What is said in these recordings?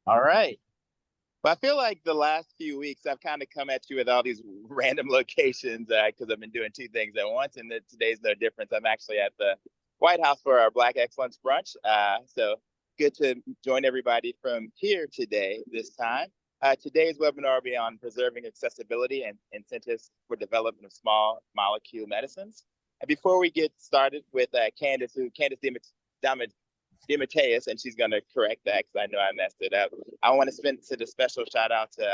All right. But I feel like the last few weeks I've kind of come at you with all these random locations because I've been doing two things at once, and today's no difference. I'm actually at the White House for our Black Excellence Brunch. So good to join everybody from here today, this time. Today's webinar will be on preserving accessibility and incentives for development of small molecule medicines. And before we get started with Candace DeMatteis, and she's going to correct that because I know I messed it up. I want to send a special shout out to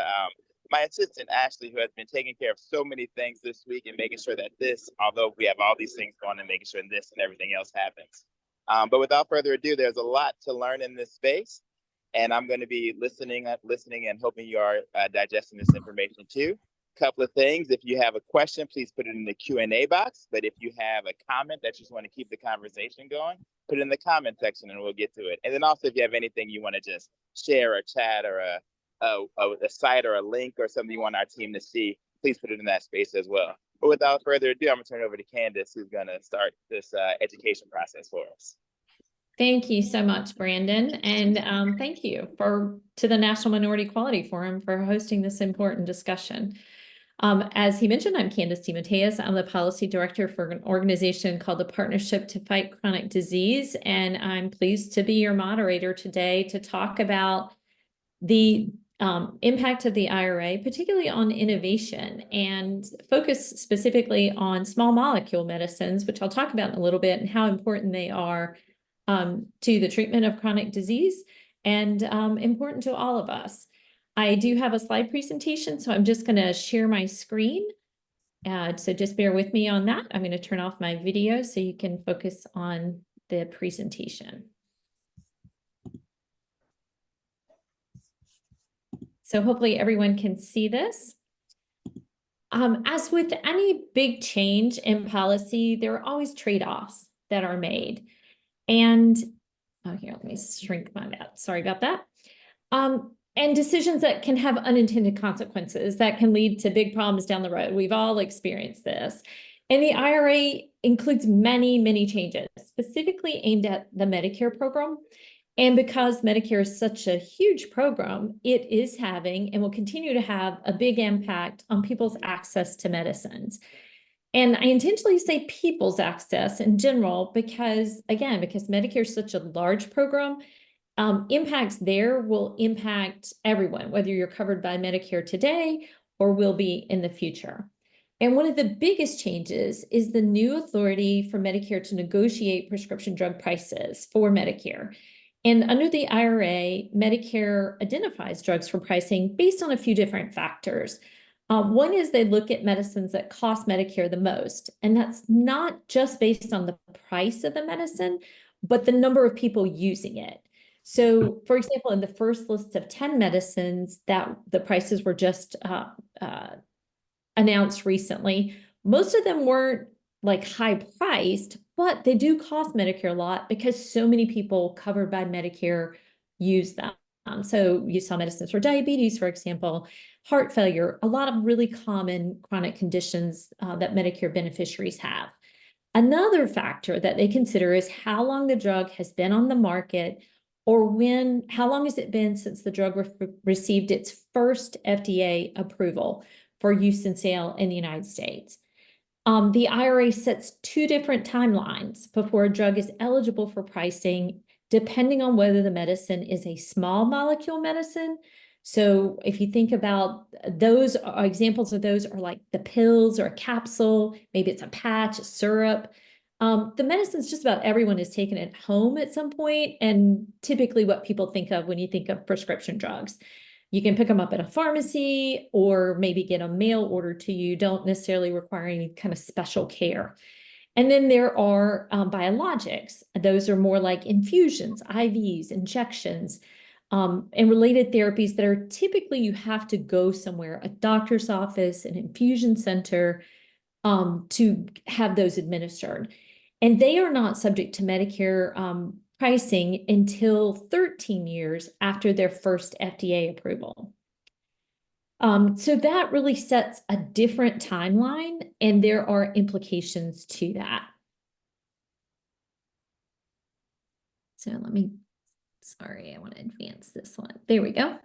my assistant, Ashley, who has been taking care of so many things this week and making sure that this, although we have all these things going and making sure this and everything else happens. But without further ado, there's a lot to learn in this space, and I'm going to be listening and hoping you are digesting this information too. Couple of things. If you have a question, please put it in the Q&A box. But if you have a comment that you just want to keep the conversation going, put it in the comment section and we'll get to it. And then also if you have anything you want to just share or chat or a site or a link or something you want our team to see, please put it in that space as well. But without further ado, I'm going to turn it over to Candace, who's going to start this education process for us. Thank you so much, Brandon. And thank you to the National Minority Equality Forum for hosting this important discussion. As he mentioned, I'm Candace DeMatteis. I'm the policy director for an organization called the Partnership to Fight Chronic Disease, and I'm pleased to be your moderator today to talk about the impact of the IRA, particularly on innovation, and focus specifically on small molecule medicines, which I'll talk about in a little bit, and how important they are to the treatment of chronic disease and important to all of us. I do have a slide presentation, so I'm just going to share my screen. So just bear with me on that. I'm going to turn off my video so you can focus on the presentation. So hopefully everyone can see this. As with any big change in policy, there are always trade-offs that are made. And here, let me shrink my map. Sorry about that. And decisions that can have unintended consequences that can lead to big problems down the road. We've all experienced this. And the IRA includes many, many changes, specifically aimed at the Medicare program. And because Medicare is such a huge program, it is having and will continue to have a big impact on people's access to medicines. And I intentionally say people's access in general because, again, because Medicare is such a large program, impacts there will impact everyone, whether you're covered by Medicare today or will be in the future. And one of the biggest changes is the new authority for Medicare to negotiate prescription drug prices for Medicare. And under the IRA, Medicare identifies drugs for pricing based on a few different factors. One is they look at medicines that cost Medicare the most, and that's not just based on the price of the medicine, but the number of people using it. So, for example, in the first list of 10 medicines that the prices were just announced recently, most of them weren't like high priced, but they do cost Medicare a lot because so many people covered by Medicare use them. So you saw medicines for diabetes, for example, heart failure, a lot of really common chronic conditions that Medicare beneficiaries have. Another factor that they consider is how long the drug has been on the market, or how long has it been since the drug received its first FDA approval for use and sale in the United States. The IRA sets two different timelines before a drug is eligible for pricing, depending on whether the medicine is a small molecule medicine. So if you think about those, examples of those are like the pills or a capsule, maybe it's a patch, a syrup. The medicines just about everyone has taken at home at some point, and typically what people think of when you think of prescription drugs. You can pick them up at a pharmacy or maybe get a mail order to you, don't necessarily require any kind of special care. And then there are biologics. Those are more like infusions, IVs, injections, and related therapies that are typically you have to go somewhere, a doctor's office, an infusion center, to have those administered. And they are not subject to Medicare pricing until 13 years after their first FDA approval. So that really sets a different timeline, and there are implications to that. So let me Sorry, I want to advance this one. There we go.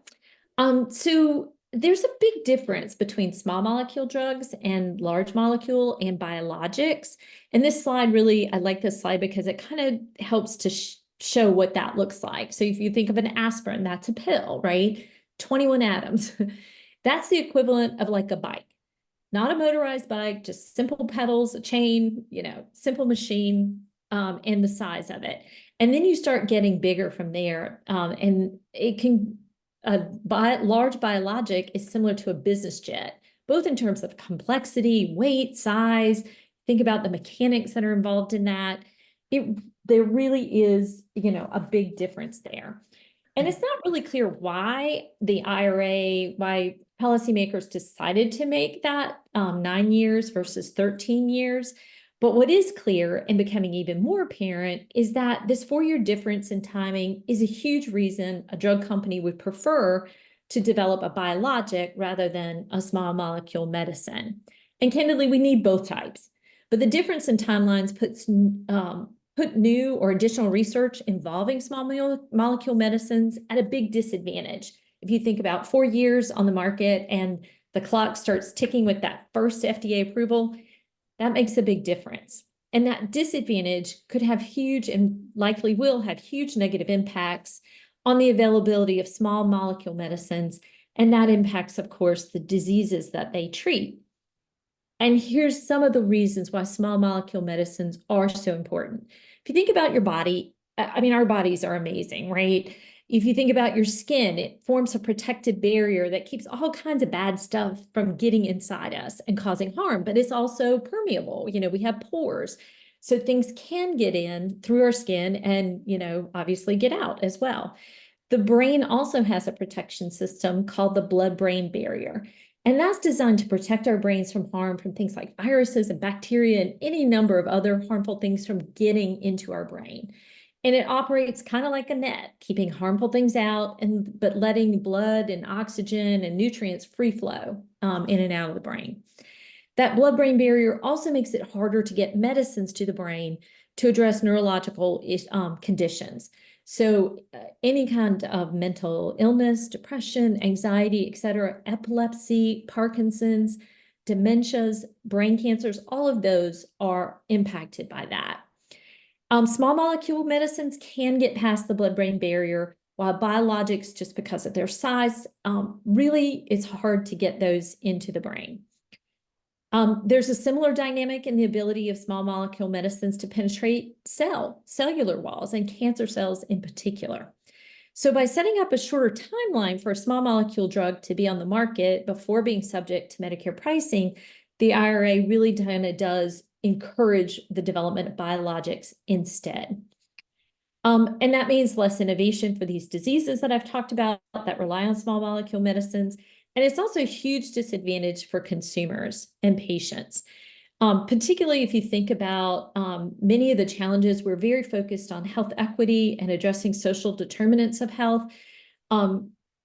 So there's a big difference between small molecule drugs and large molecule and biologics. And this slide really, I like this slide because it kind of helps to show what that looks like. So if you think of an aspirin, that's a pill, right? 21 atoms. That's the equivalent of like a bike. Not a motorized bike, just simple pedals, a chain, simple machine, and the size of it. And then you start getting bigger from there. And it can, large biologic is similar to a business jet, both in terms of complexity, weight, size. Think about the mechanics that are involved in that. There really is, a big difference there. And it's not really clear why the IRA, why policymakers decided to make that 9 years versus 13 years. But what is clear and becoming even more apparent is that this 4-year difference in timing is a huge reason a drug company would prefer to develop a biologic rather than a small molecule medicine. And candidly, we need both types. But the difference in timelines put new or additional research involving small molecule medicines at a big disadvantage. If you think about 4 years on the market and the clock starts ticking with that first FDA approval, that makes a big difference. And that disadvantage could have huge and likely will have huge negative impacts on the availability of small molecule medicines. And that impacts, of course, the diseases that they treat. And here's some of the reasons why small molecule medicines are so important. If you think about your body, our bodies are amazing, right? If you think about your skin, it forms a protective barrier that keeps all kinds of bad stuff from getting inside us and causing harm, but it's also permeable. We have pores. So things can get in through our skin and, obviously get out as well. The brain also has a protection system called the blood-brain barrier. And that's designed to protect our brains from harm from things like viruses and bacteria and any number of other harmful things from getting into our brain. And it operates kind of like a net, keeping harmful things out, but letting blood and oxygen and nutrients free flow in and out of the brain. That blood-brain barrier also makes it harder to get medicines to the brain to address neurological conditions. So any kind of mental illness, depression, anxiety, etc., epilepsy, Parkinson's, dementias, brain cancers, all of those are impacted by that. Small molecule medicines can get past the blood-brain barrier, while biologics, just because of their size, really it's hard to get those into the brain. There's a similar dynamic in the ability of small molecule medicines to penetrate cellular walls and cancer cells in particular. So by setting up a shorter timeline for a small molecule drug to be on the market before being subject to Medicare pricing, the IRA really kind of does encourage the development of biologics instead. And that means less innovation for these diseases that I've talked about that rely on small molecule medicines. And it's also a huge disadvantage for consumers and patients, particularly if you think about many of the challenges. We're very focused on health equity and addressing social determinants of health,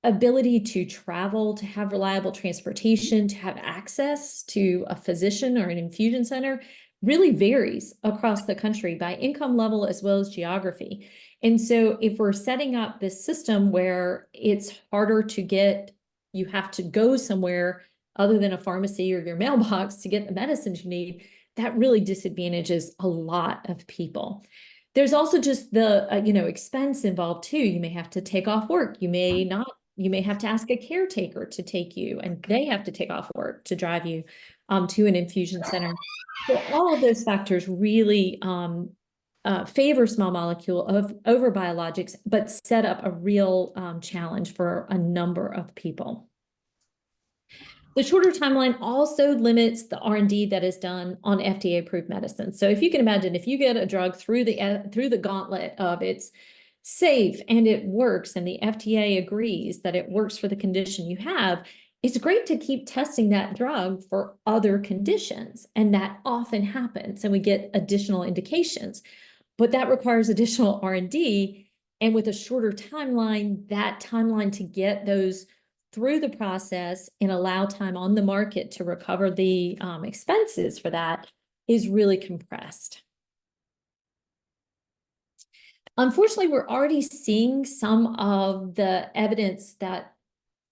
ability to travel, to have reliable transportation, to have access to a physician or an infusion center really varies across the country by income level as well as geography. And so if we're setting up this system where it's harder to get, you have to go somewhere other than a pharmacy or your mailbox to get the medicines you need, that really disadvantages a lot of people. There's also just the expense involved too. You may have to take off work. You may not. You may have to ask a caretaker to take you, and they have to take off work to drive you to an infusion center. So all of those factors really favor small molecule over biologics, but set up a real challenge for a number of people. The shorter timeline also limits the R&D that is done on FDA-approved medicine. So if you can imagine, if you get a drug through the gauntlet of it's safe and it works, and the FDA agrees that it works for the condition you have, it's great to keep testing that drug for other conditions. And that often happens, and we get additional indications. But that requires additional R&D. And with a shorter timeline, that timeline to get those through the process and allow time on the market to recover the expenses for that is really compressed. Unfortunately, we're already seeing some of the evidence that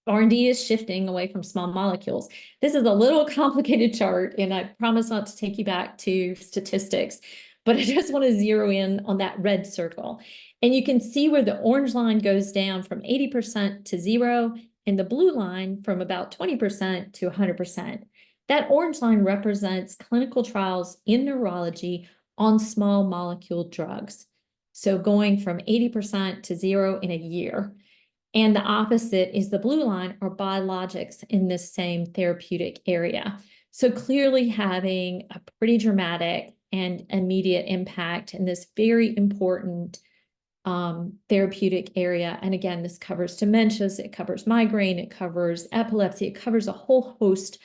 R&D is shifting away from small molecules. This is a little complicated chart, and I promise not to take you back to statistics, but I just want to zero in on that red circle. And you can see where the orange line goes down from 80% to 0, and the blue line from about 20% to 100%. That orange line represents clinical trials in neurology on small molecule drugs. So going from 80% to 0 in a year. And the opposite is the blue line, or biologics in this same therapeutic area. So clearly having a pretty dramatic and immediate impact in this very important therapeutic area. And again, this covers dementias, it covers migraine, it covers epilepsy, it covers a whole host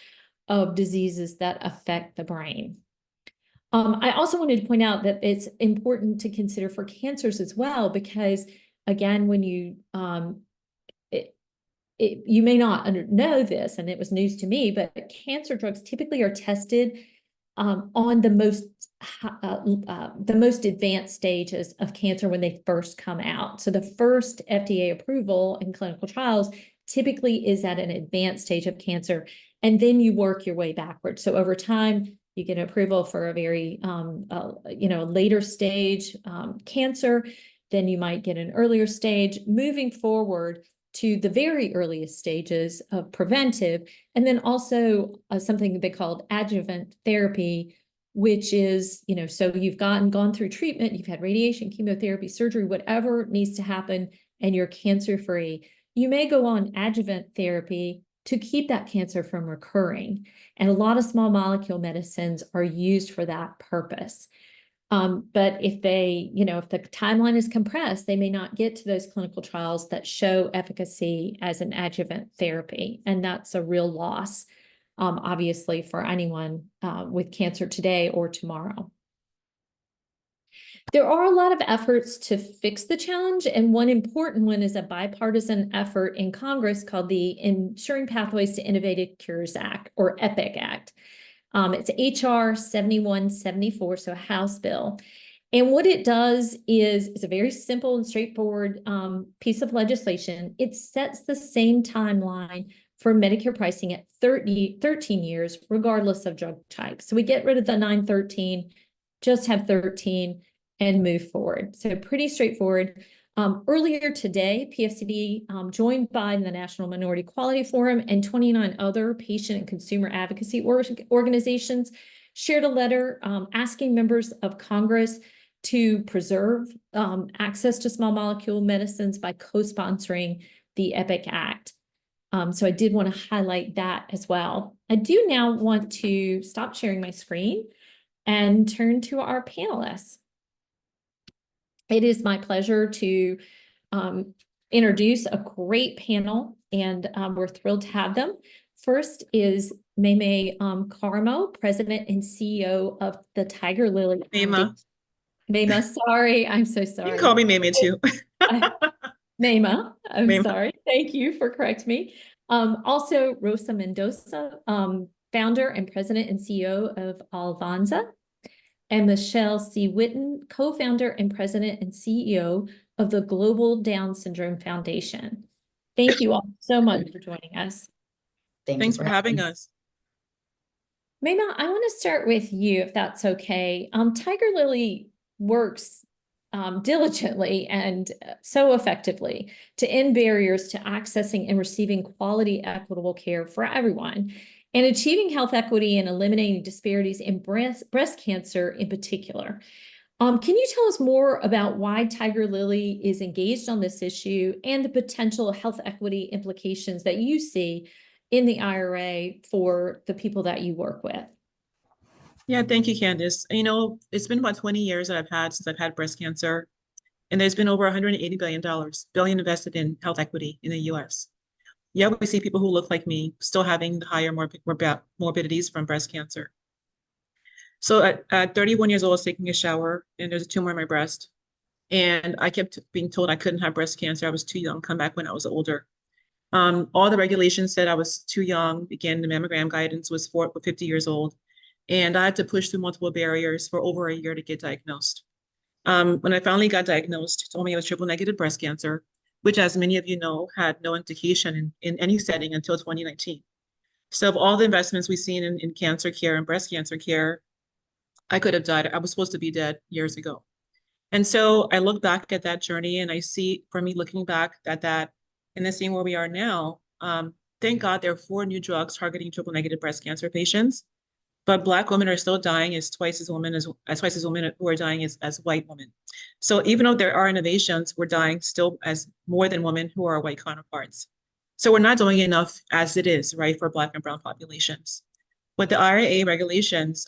of diseases that affect the brain. I also wanted to point out that it's important to consider for cancers as well, because again, when you you may not know this, and it was news to me, but cancer drugs typically are tested on the most advanced stages of cancer when they first come out. So the first FDA approval in clinical trials typically is at an advanced stage of cancer, and then you work your way backwards. So over time, you get approval for a very later stage cancer, then you might get an earlier stage, moving forward to the very earliest stages of preventive, and then also something they called adjuvant therapy, which is, so you've gone through treatment, you've had radiation, chemotherapy, surgery, whatever needs to happen, and you're cancer-free. You may go on adjuvant therapy to keep that cancer from recurring. And a lot of small molecule medicines are used for that purpose. But if if the timeline is compressed, they may not get to those clinical trials that show efficacy as an adjuvant therapy. And that's a real loss, obviously, for anyone with cancer today or tomorrow. There are a lot of efforts to fix the challenge, and one important one is a bipartisan effort in Congress called the Ensuring Pathways to Innovative Cures Act, or EPIC Act. It's HR 7174, so a House bill. And what it does is it's a very simple and straightforward piece of legislation. It sets the same timeline for Medicare pricing at 13 years, regardless of drug type. So we get rid of the 913, just have 13 and move forward. So pretty straightforward. Earlier today, PFCD, joined by the National Minority Quality Forum and 29 other patient and consumer advocacy organizations, shared a letter asking members of Congress to preserve access to small molecule medicines by co-sponsoring the EPIC Act. So I did want to highlight that as well. I do now want to stop sharing my screen and turn to our panelists. It is my pleasure to introduce a great panel, and we're thrilled to have them. First is Meme Carmo, President and CEO of the Tiger Lily. Mema. Mema, sorry, I'm so sorry. You can call me Meme too. Mema, I'm Mema. sorry. Thank you for correcting me. Also, Rosa Mendoza, founder and president and CEO of Alvanza. And Michelle C. Witten, co-founder and president and CEO of the Global Down Syndrome Foundation. Thank you all so much for joining us. Thanks for having us. Mema, I want to start with you, if that's okay. Tiger Lily works diligently and so effectively to end barriers to accessing and receiving quality, equitable care for everyone, and achieving health equity and eliminating disparities in breast cancer in particular. Can you tell us more about why Tiger Lily is engaged on this issue and the potential health equity implications that you see in the IRA for the people that you work with? Yeah, thank you, Candace. It's been about 20 years that since I've had breast cancer, and there's been over $180 billion invested in health equity in the US. Yeah, we see people who look like me still having the higher morbidities from breast cancer. So at 31 years old, I was taking a shower and there's a tumor in my breast. And I kept being told I couldn't have breast cancer. I was too young, come back when I was older. All the regulations said I was too young. Again, the mammogram guidance was for 50 years old. And I had to push through multiple barriers for over a year to get diagnosed. When I finally got diagnosed, told me I was triple negative breast cancer, which, as many of you know, had no indication in any setting until 2019. So of all the investments we've seen in cancer care and breast cancer care, I could have died. I was supposed to be dead years ago. And so I look back at that journey and I see, for me, looking back at that and then seeing where we are now, thank God there are 4 new drugs targeting triple negative breast cancer patients. But Black women are still dying as twice as women who are dying as white women. So even though there are innovations, we're dying still as more than women who are white counterparts. So we're not doing enough as it is, right, for Black and brown populations. With the IRA regulations,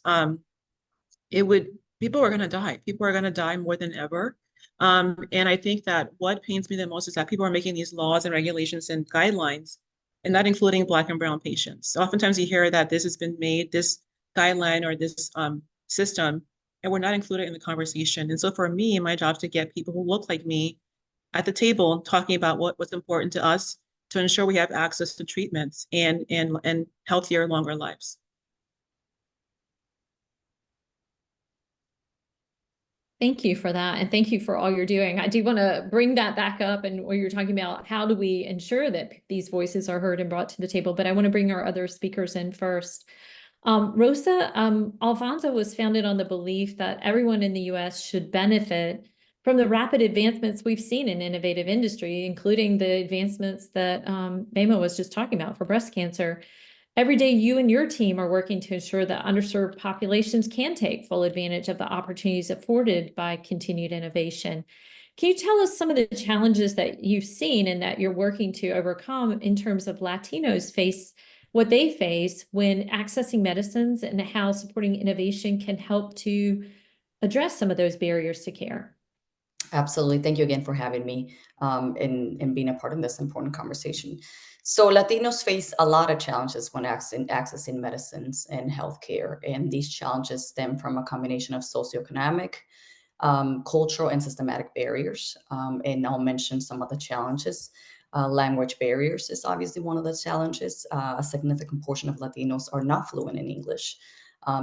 people are going to die. People are going to die more than ever. And I think that what pains me the most is that people are making these laws and regulations and guidelines, and not including Black and brown patients. So oftentimes you hear that this has been made, this guideline or this system, and we're not included in the conversation. And so for me, my job is to get people who look like me at the table talking about what's important to us to ensure we have access to treatments and healthier, longer lives. Thank you for that. And thank you for all you're doing. I do want to bring that back up, and where you're talking about how do we ensure that these voices are heard and brought to the table. But I want to bring our other speakers in first. Rosa, Alfonso was founded on the belief that everyone in the US should benefit from the rapid advancements we've seen in innovative industry, including the advancements that Mema was just talking about for breast cancer. Every day, you and your team are working to ensure that underserved populations can take full advantage of the opportunities afforded by continued innovation. Can you tell us some of the challenges that you've seen and that you're working to overcome in terms of Latinos what they face when accessing medicines, and how supporting innovation can help to address some of those barriers to care? Absolutely. Thank you again for having me and being a part of this important conversation. So Latinos face a lot of challenges when accessing medicines and healthcare. And these challenges stem from a combination of socioeconomic, cultural, and systematic barriers. And I'll mention some of the challenges. Language barriers is obviously one of the challenges. A significant portion of Latinos are not fluent in English.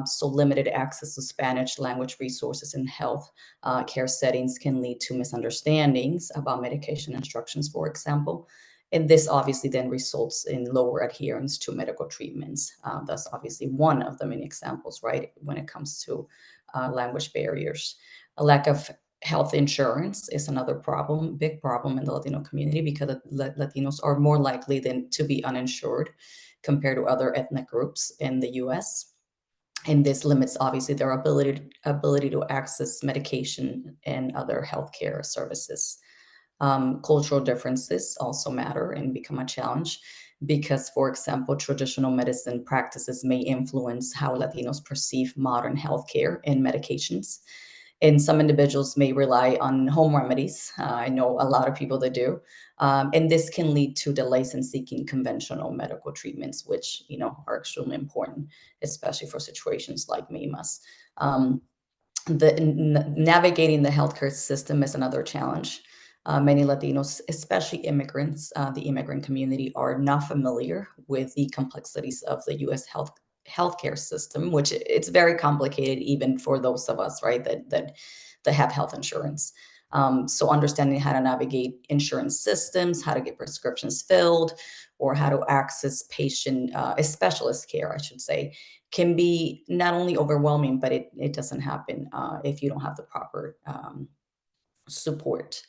So limited access to Spanish language resources in health care settings can lead to misunderstandings about medication instructions, for example. And this obviously then results in lower adherence to medical treatments. That's obviously one of the many examples, right, when it comes to language barriers. A lack of health insurance is another problem, big problem in the Latino community, because Latinos are more likely than to be uninsured compared to other ethnic groups in the US. And this limits obviously their ability to access medication and other healthcare services. Cultural differences also matter and become a challenge because, for example, traditional medicine practices may influence how Latinos perceive modern healthcare and medications. And some individuals may rely on home remedies. I know a lot of people that do. And this can lead to delays in seeking conventional medical treatments, which, are extremely important, especially for situations like Mema's. Navigating the healthcare system is another challenge. Many Latinos, especially immigrants, the immigrant community, are not familiar with the complexities of the U.S. healthcare system, which it's very complicated even for those of us, right, that have health insurance. So understanding how to navigate insurance systems, how to get prescriptions filled, or how to access specialist care, I should say, can be not only overwhelming, but it doesn't happen if you don't have the proper support.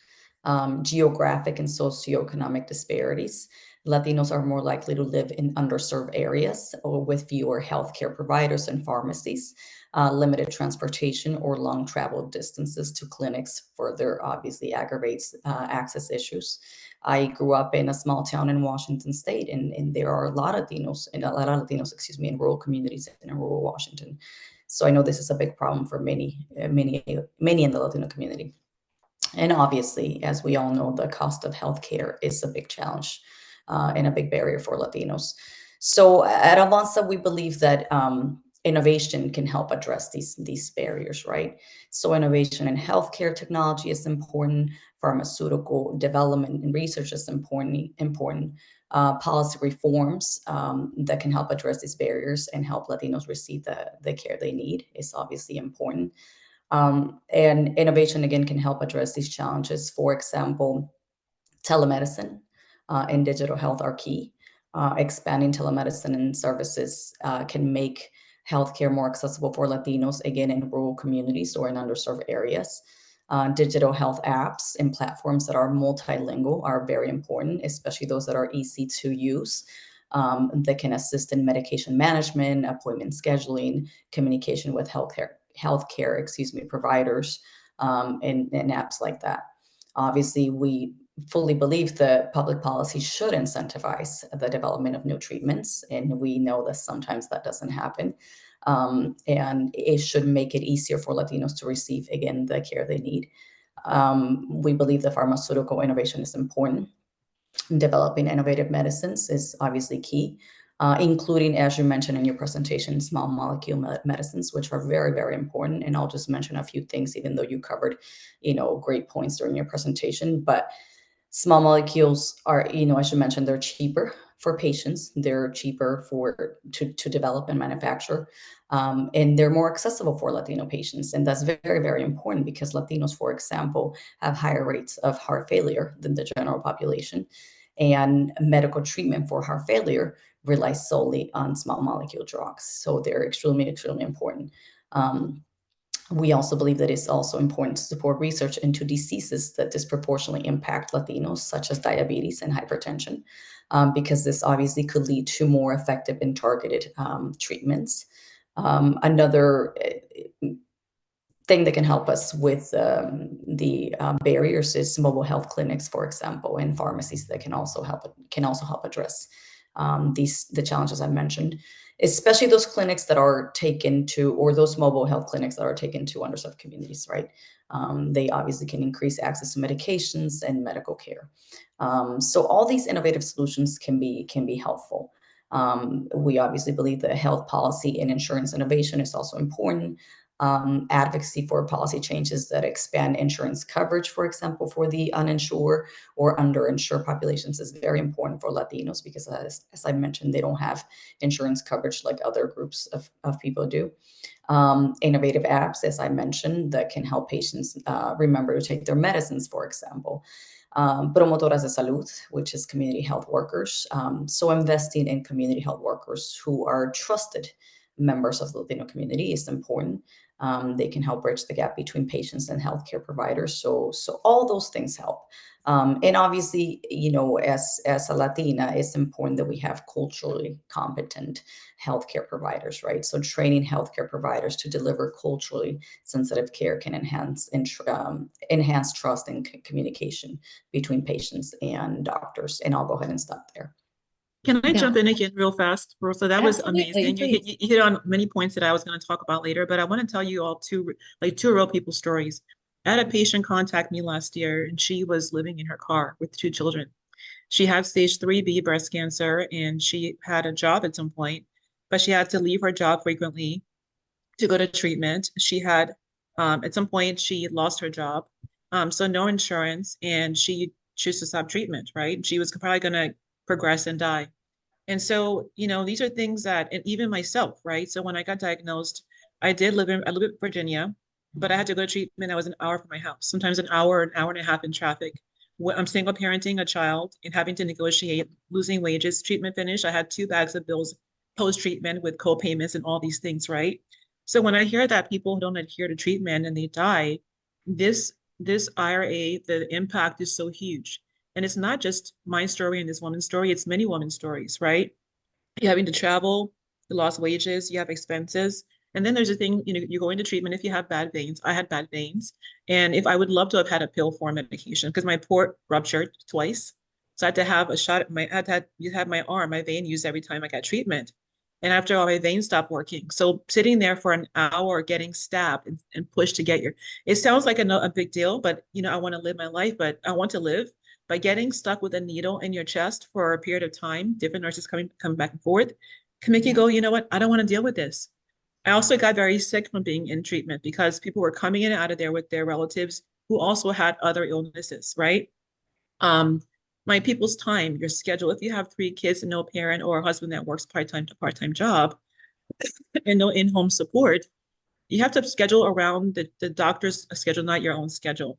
Geographic and socioeconomic disparities. Latinos are more likely to live in underserved areas or with fewer healthcare providers and pharmacies. Limited transportation or long travel distances to clinics further obviously aggravates access issues. I grew up in a small town in Washington State, and there are a lot of Latinos, in rural communities in rural Washington. So I know this is a big problem for many in the Latino community. And obviously, as we all know, the cost of healthcare is a big challenge and a big barrier for Latinos. So at Avanza, we believe that innovation can help address these barriers, right? So innovation in healthcare technology is important. Pharmaceutical development and research is important. Policy reforms that can help address these barriers and help Latinos receive the care they need is obviously important. And innovation, again, can help address these challenges. For example, telemedicine and digital health are key. Expanding telemedicine and services can make healthcare more accessible for Latinos, again, in rural communities or in underserved areas. Digital health apps and platforms that are multilingual are very important, especially those that are easy to use, that can assist in medication management, appointment scheduling, communication with healthcare providers, and apps like that. Obviously, we fully believe that public policy should incentivize the development of new treatments, and we know that sometimes that doesn't happen. And it should make it easier for Latinos to receive, again, the care they need. We believe that pharmaceutical innovation is important. Developing innovative medicines is obviously key, including, as you mentioned in your presentation, small molecule medicines, which are very, very important. And I'll just mention a few things, even though you covered, great points during your presentation. But small molecules are, as you mentioned, they're cheaper for patients. They're cheaper to develop and manufacture, and they're more accessible for Latino patients. And that's very, very important because Latinos, for example, have higher rates of heart failure than the general population. And medical treatment for heart failure relies solely on small molecule drugs. So they're extremely, extremely important. We also believe that it's also important to support research into diseases that disproportionately impact Latinos, such as diabetes and hypertension, because this obviously could lead to more effective and targeted treatments. Another thing that can help us with the barriers is mobile health clinics, for example, and pharmacies that can also help address the challenges I mentioned, especially those clinics that are taken to, or those mobile health clinics that are taken to underserved communities, right? They obviously can increase access to medications and medical care. So all these innovative solutions can be helpful. We obviously believe that health policy and insurance innovation is also important. Advocacy for policy changes that expand insurance coverage, for example, for the uninsured or underinsured populations is very important for Latinos because, as I mentioned, they don't have insurance coverage like other groups of people do. Innovative apps, as I mentioned, that can help patients remember to take their medicines, for example. Promotoras de salud, which is community health workers. So investing in community health workers who are trusted members of the Latino community is important. They can help bridge the gap between patients and healthcare providers. So all those things help. And obviously, as a Latina, it's important that we have culturally competent healthcare providers, right? So training healthcare providers to deliver culturally sensitive care can enhance trust and communication between patients and doctors. And I'll go ahead and stop there. Can I jump in again real fast, Rosa? That was Absolutely, amazing. You hit on many points that I was going to talk about later, but I want to tell you all two real people stories. I had a patient contact me last year, and she was living in her car with 2 children. She had stage 3B breast cancer, and she had a job at some point, but she had to leave her job frequently to go to treatment. She had, at some point, she lost her job, so no insurance, and she chose to stop treatment, right? She was probably going to progress and die. And so, these are things that, and even myself, right? So when I got diagnosed, I live in Virginia, but I had to go to treatment. I was an hour from my house, sometimes an hour and a half in traffic. I'm single parenting a child and having to negotiate losing wages. Treatment finished, I had 2 bags of bills post-treatment with co-payments and all these things, right? So when I hear that people don't adhere to treatment and they die, this IRA, the impact is so huge. And it's not just my story and this woman's story, it's many women's stories, right? You're having to travel, you lost wages, you have expenses. And then there's a thing, you go into treatment if you have bad veins. I had bad veins. And if I would love to have had a pill form medication because my port ruptured twice. So I had to have a shot at my vein used every time I got treatment. And after all, my veins stopped working. So sitting there for an hour getting stabbed and pushed to get it sounds like a big deal, but I want to live my life, but I want to live. By getting stuck with a needle in your chest for a period of time, different nurses coming back and forth, can make you go, you know what, I don't want to deal with this. I also got very sick from being in treatment because people were coming in and out of there with their relatives who also had other illnesses, right? My people's time, your schedule, if you have 3 kids and no parent or a husband that works part-time to part-time job and no in-home support, you have to schedule around the doctor's schedule, not your own schedule.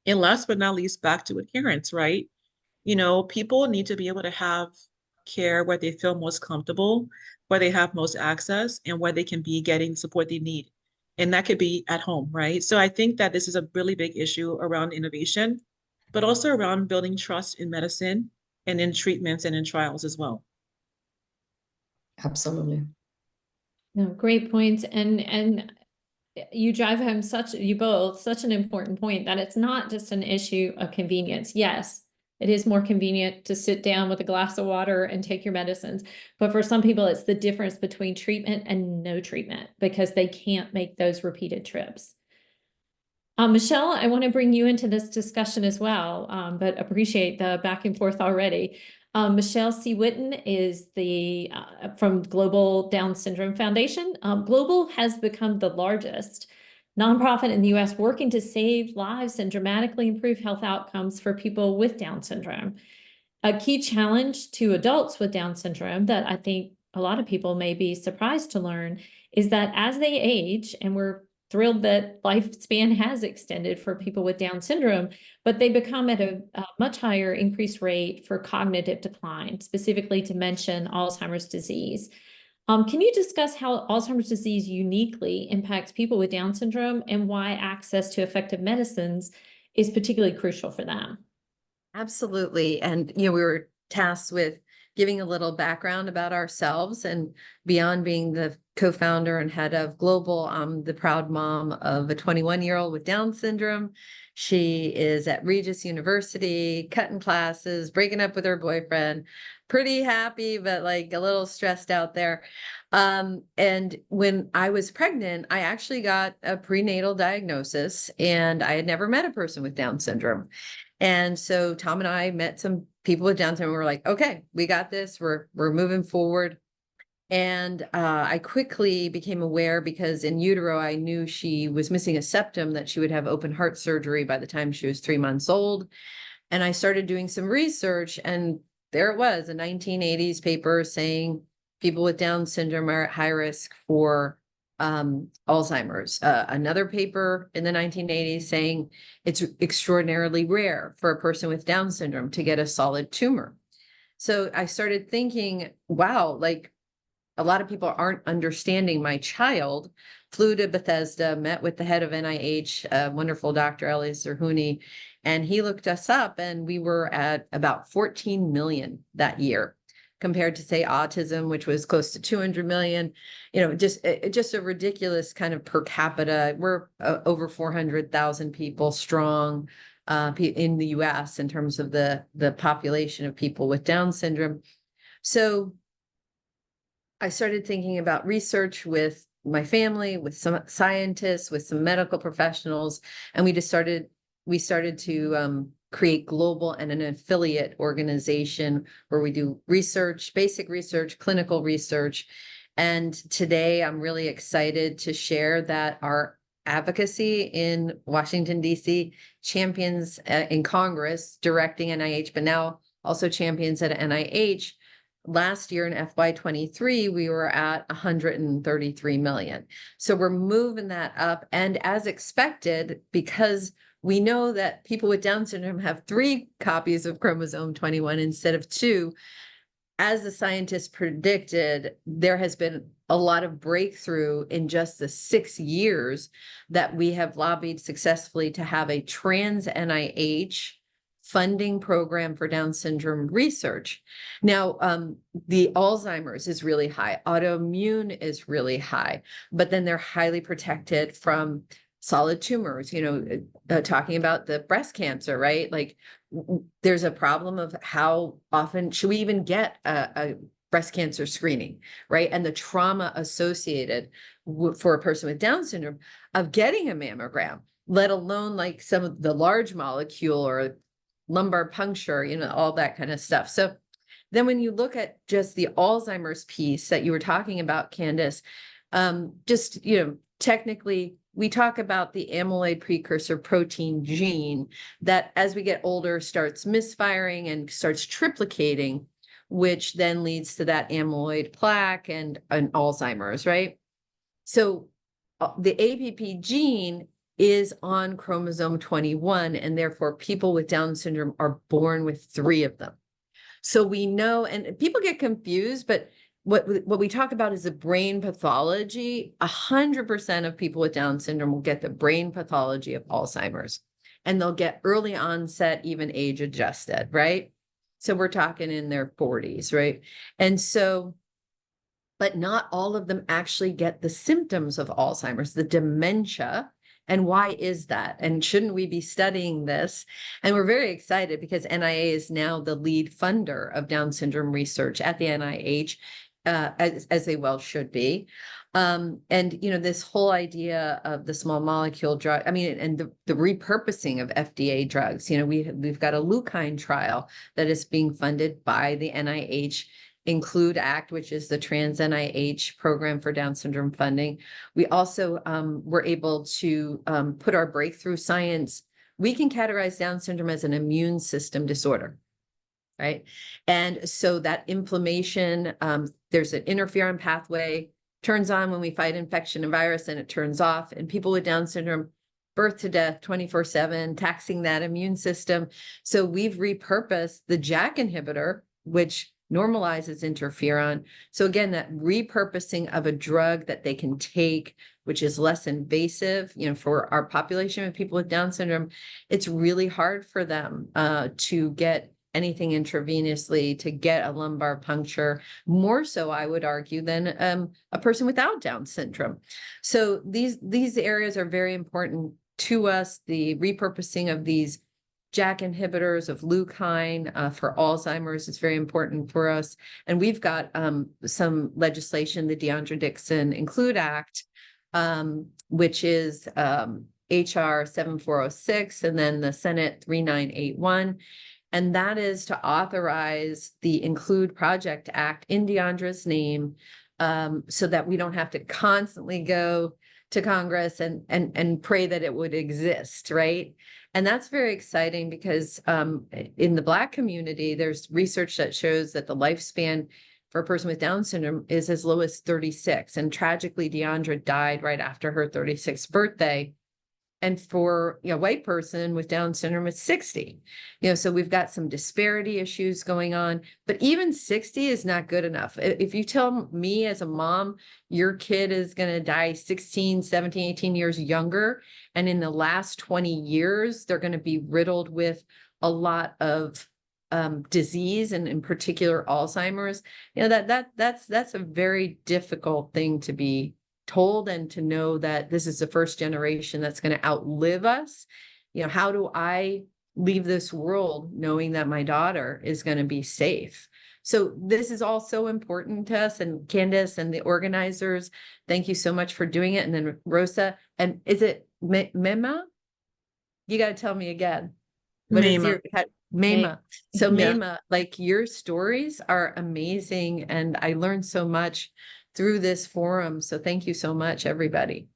And last but not least, back to adherence, right? You know, people need to be able to have care where they feel most comfortable, where they have most access, and where they can be getting support they need. And that could be at home, right? So I think that this is a really big issue around innovation, but also around building trust in medicine and in treatments and in trials as well. Absolutely. No, great points. And you drive home you both such an important point that it's not just an issue of convenience. Yes, it is more convenient to sit down with a glass of water and take your medicines. But for some people, it's the difference between treatment and no treatment because they can't make those repeated trips. Michelle, I want to bring you into this discussion as well, but appreciate the back and forth already. Michelle C. Witten is from Global Down Syndrome Foundation. Global has become the largest nonprofit in the US working to save lives and dramatically improve health outcomes for people with Down syndrome. A key challenge to adults with Down syndrome that I think a lot of people may be surprised to learn is that as they age, and we're thrilled that lifespan has extended for people with Down syndrome, but they become at a much higher increased rate for cognitive decline, specifically dementia, Alzheimer's disease. Can you discuss how Alzheimer's disease uniquely impacts people with Down syndrome and why access to effective medicines is particularly crucial for them? Absolutely. And, we were tasked with giving a little background about ourselves, and beyond being the co-founder and head of Global, I'm the proud mom of a 21-year-old with Down syndrome. She is at Regis University, cutting classes, breaking up with her boyfriend, pretty happy, but like a little stressed out there. And when I was pregnant, I actually got a prenatal diagnosis, and I had never met a person with Down syndrome. And so Tom and I met some people with Down syndrome. We were like, okay, we got this. We're moving forward. And I quickly became aware, because in utero, I knew she was missing a septum, that she would have open heart surgery by the time she was 3 months old. And I started doing some research, and there it was, a 1980s paper saying people with Down syndrome are at high risk for Alzheimer's. Another paper in the 1980s saying it's extraordinarily rare for a person with Down syndrome to get a solid tumor. So I started thinking, wow, like a lot of people aren't understanding. My child flew to Bethesda, met with the head of NIH, wonderful Dr. Elias Zerhouni, and he looked us up, and we were at about 14 million that year, compared to, say, autism, which was close to 200 million, just a ridiculous kind of per capita. We're over 400,000 people strong in the US in terms of the population of people with Down syndrome. So I started thinking about research with my family, with some scientists, with some medical professionals, and we started to create Global and an affiliate organization where we do research, basic research, clinical research. And today I'm really excited to share that our advocacy in Washington, D.C. champions in Congress directing NIH, but now also champions at NIH. Last year in FY23, we were at 133 million. So we're moving that up. And as expected, because we know that people with Down syndrome have 3 copies of chromosome 21 instead of 2. As the scientists predicted, there has been a lot of breakthrough in just the 6 years that we have lobbied successfully to have a trans NIH funding program for Down syndrome research. Now, the Alzheimer's is really high, autoimmune is really high, but then they're highly protected from solid tumors, talking about the breast cancer, right? Like there's a problem of how often should we even get a breast cancer screening, right? And the trauma associated for a person with Down syndrome of getting a mammogram, let alone like some of the large molecule or lumbar puncture, all that kind of stuff. So then when you look at just the Alzheimer's piece that you were talking about, Candace, technically, we talk about the amyloid precursor protein gene that as we get older starts misfiring and starts triplicating, which then leads to that amyloid plaque and Alzheimer's, right? So the APP gene is on chromosome 21, and therefore people with Down syndrome are born with 3 of them. So we know, and people get confused, but what we talk about is the brain pathology. 100% of people with Down syndrome will get the brain pathology of Alzheimer's, and they'll get early onset, even age adjusted, right? So we're talking in their 40s, right? And so, but not all of them actually get the symptoms of Alzheimer's, the dementia. And why is that? And shouldn't we be studying this? And we're very excited because NIA is now the lead funder of Down syndrome research at the NIH, as they well should be. And, you know, this whole idea of the small molecule drug, I mean, and the repurposing of FDA drugs, you know, we've got a leukocyte trial that is being funded by the NIH Include Act, which is the Trans NIH program for Down syndrome funding. We also were able to put our breakthrough science. We can categorize Down syndrome as an immune system disorder, right? And so that inflammation, there's an interferon pathway, turns on when we fight infection and virus, and it turns off. And people with Down syndrome, birth to death, 24/7, taxing that immune system. So we've repurposed the JAK inhibitor, which normalizes interferon. So again, that repurposing of a drug that they can take, which is less invasive, you know, for our population of people with Down syndrome, it's really hard for them to get anything intravenously, to get a lumbar puncture, more so, I would argue, than a person without Down syndrome. So these areas are very important to us. The repurposing of these JAK inhibitors, of leukocyte for Alzheimer's is very important for us. And we've got some legislation, the Deandra Dixon Include Act, which is HR 7406, and then the Senate 3981. And that is to authorize the Include Project Act in Deandra's name, so that we don't have to constantly go to Congress and pray that it would exist, right? And that's very exciting because in the Black community, there's research that shows that the lifespan for a person with Down syndrome is as low as 36. And tragically, Deandra died right after her 36th birthday. And for a white person with Down syndrome, it's 60. So we've got some disparity issues going on, but even 60 is not good enough. If you tell me as a mom, your kid is going to die 16, 17, 18 years younger, and in the last 20 years, they're going to be riddled with a lot of disease, and in particular Alzheimer's, that's a very difficult thing to be told, and to know that this is the first generation that's going to outlive us. How do I leave this world knowing that my daughter is going to be safe? So this is all so important to us, and Candace and the organizers, thank you so much for doing it. And then Rosa, and is it Mema? You got to tell me again. What is your Mema? So Yeah. Mema, like, your stories are amazing, and I learned so much through this forum. So thank you so much, everybody.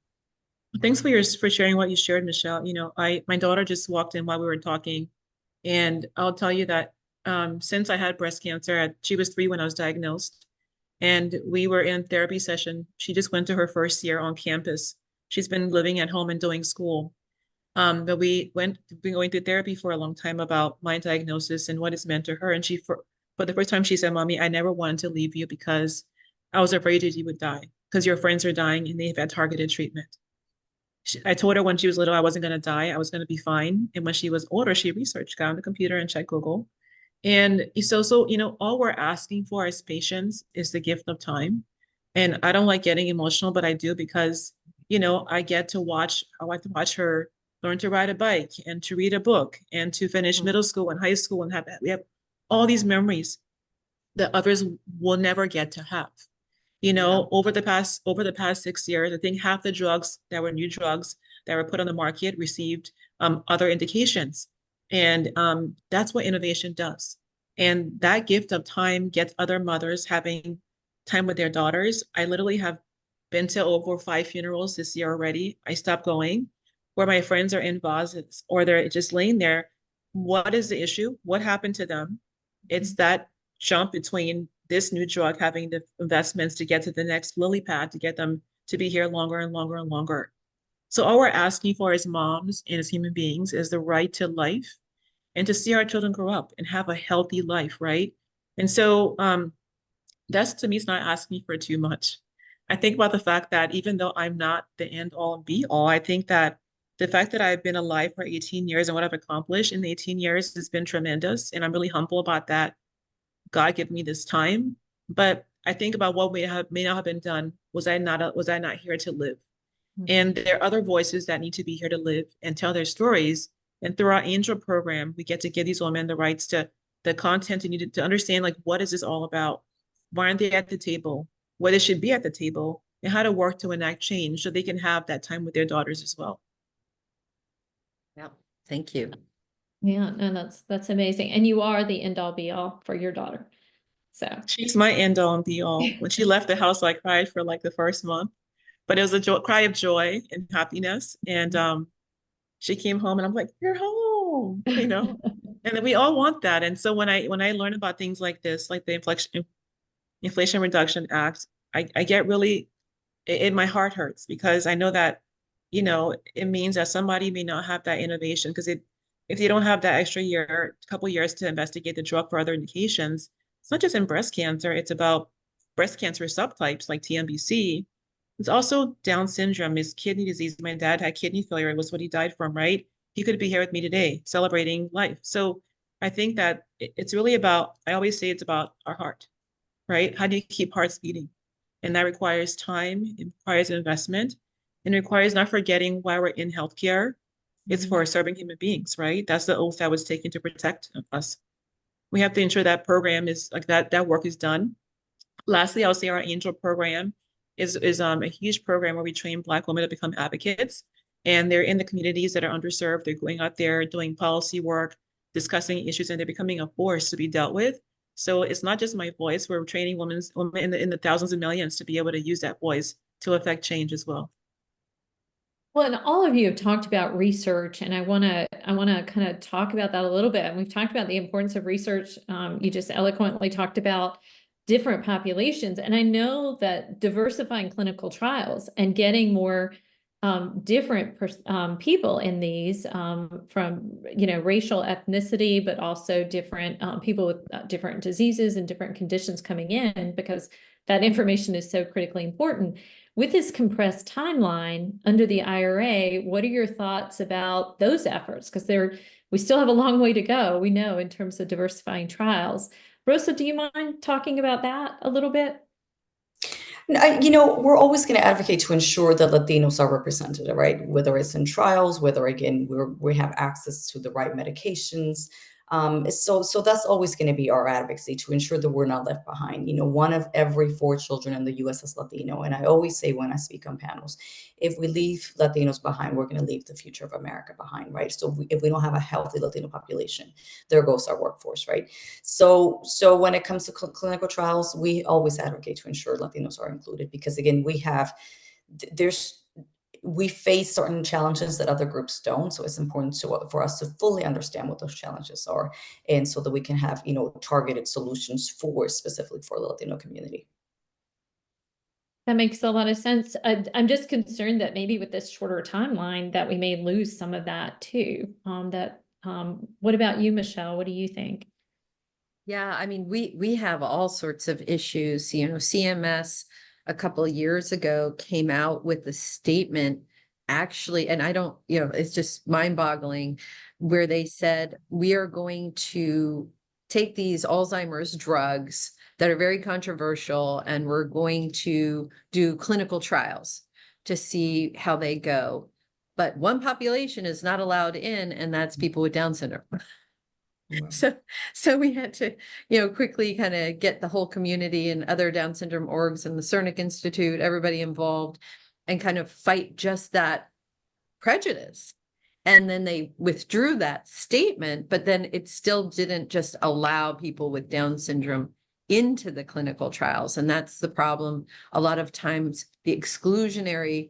Thanks for sharing what you shared, Michelle. My daughter just walked in while we were talking, and I'll tell you that since I had breast cancer, she was 3 when I was diagnosed, and we were in therapy session. She just went to her first year on campus. She's been living at home and doing school. But we've been going through therapy for a long time about my diagnosis and what it's meant to her. And for the first time, she said, "Mommy, I never wanted to leave you because I was afraid that you would die, because your friends are dying and they've had targeted treatment." I told her when she was little, I wasn't going to die. I was going to be fine. And when she was older, she researched, got on the computer and checked Google. And so, all we're asking for as patients is the gift of time. And I don't like getting emotional, but I do, because, I like to watch her learn to ride a bike and to read a book and to finish middle school and high school, and we have all these memories that others will never get to have. Over the past 6 years, I think half the drugs that were new drugs that were put on the market received other indications. And that's what innovation does. And that gift of time gets other mothers having time with their daughters. I literally have been to over 5 funerals this year already. I stopped going, where my friends are in vases or they're just laying there. What is the issue? What happened to them? It's that jump between this new drug having the investments to get to the next lily pad, to get them to be here longer and longer and longer. So all we're asking for as moms and as human beings is the right to life and to see our children grow up and have a healthy life, right? And so that's, to me, it's not asking for too much. I think about the fact that even though I'm not the end all and be all, I think that the fact that I've been alive for 18 years and what I've accomplished in the 18 years has been tremendous. And I'm really humble about that. God gave me this time. But I think about what may not have been done. Was I not here to live? And there are other voices that need to be here to live and tell their stories. And through our Angel program, we get to give these women the rights to the content and to understand, like, what is this all about? Why aren't they at the table? What they should be at the table, and how to work to enact change so they can have that time with their daughters as well. Yeah, thank you. Yeah, no, that's amazing. And you are the end all be all for your daughter. So She's my end all and be all. When she left the house, I cried for like the first month, but it was a cry of joy and happiness. And she came home and I'm like, you're home, you know, and we all want that. And so when I learn about things like this, like the Inflation Reduction Act, I get really, my heart hurts because I know that, you know, it means that somebody may not have that innovation because if they don't have that extra couple years to investigate the drug for other indications, it's not just in breast cancer, it's about breast cancer subtypes like TNBC. It's also Down syndrome, is kidney disease. My dad had kidney failure. It was what he died from, right? He could be here with me today celebrating life. So I think that it's really about, I always say it's about our heart, right? How do you keep hearts beating? And that requires time, it requires investment, and it requires not forgetting why we're in healthcare. It's for serving human beings, right? That's the oath that was taken to protect us. We have to ensure that program is like that work is done. Lastly, I'll say our Angel program is a huge program where we train Black women to become advocates. And they're in the communities that are underserved. They're going out there doing policy work, discussing issues, and they're becoming a force to be dealt with. So it's not just my voice. We're training women in the thousands and millions to be able to use that voice to affect change as well. well, and all of you have talked about research, and I want to kind of talk about that a little bit. And we've talked about the importance of research. You just eloquently talked about different populations, and I know that diversifying clinical trials and getting more different people in these from racial, ethnicity, but also different people with different diseases and different conditions coming in, because that information is so critically important. With this compressed timeline under the IRA, what are your thoughts about those efforts? Because we still have a long way to go, we know, in terms of diversifying trials. Rosa, do you mind talking about that a little bit? We're always going to advocate to ensure that Latinos are represented, right? Whether it's in trials, whether again we have access to the right medications. So that's always going to be our advocacy, to ensure that we're not left behind. One of every 4 children in the U.S. is Latino, and I always say when I speak on panels, if we leave Latinos behind, we're going to leave the future of America behind, right? So if we don't have a healthy Latino population, there goes our workforce, right? So when it comes to clinical trials, we always advocate to ensure Latinos are included, because again, we face certain challenges that other groups don't. So it's important for us to fully understand what those challenges are, and so that we can have, targeted solutions specifically for the Latino community. That makes a lot of sense. I'm just concerned that maybe with this shorter timeline that we may lose some of that too. What about you, Michelle? What do you think? Yeah, I mean, we have all sorts of issues. CMS a couple of years ago came out with a statement, actually, and I don't, it's just mind-boggling, where they said, we are going to take these Alzheimer's drugs that are very controversial, and we're going to do clinical trials to see how they go. But one population is not allowed in, and that's people with Down syndrome. So we had to, quickly kind of get the whole community and other Down syndrome orgs and the Cernic Institute, everybody involved, and kind of fight just that prejudice. And then they withdrew that statement, but then it still didn't just allow people with Down syndrome into the clinical trials. And that's the problem. A lot of times the exclusionary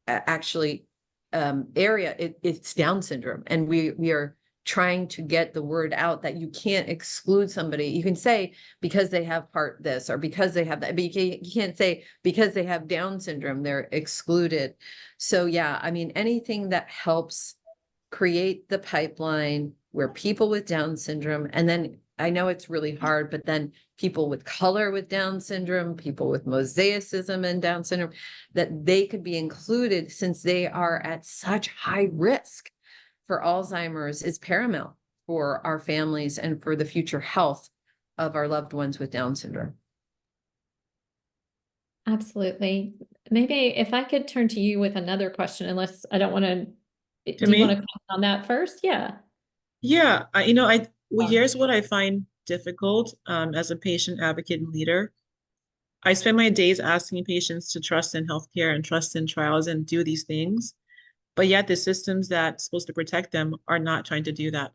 area, it's Down syndrome. And we are trying to get the word out that you can't exclude somebody. You can say because they have part this or because they have that, but you can't say because they have Down syndrome, they're excluded. So yeah, I mean, anything that helps create the pipeline where people with Down syndrome, and then I know it's really hard, but then people with color with Down syndrome, people with mosaicism and Down syndrome, that they could be included since they are at such high risk for Alzheimer's is paramount for our families and for the future health of our loved ones with Down syndrome. Absolutely. Maybe if I could turn to you with another question, unless I don't want to, do you me? want to comment on that first? Yeah. Yeah, here's what I find difficult as a patient advocate and leader. I spend my days asking patients to trust in healthcare and trust in trials and do these things, but yet the systems that's supposed to protect them are not trying to do that.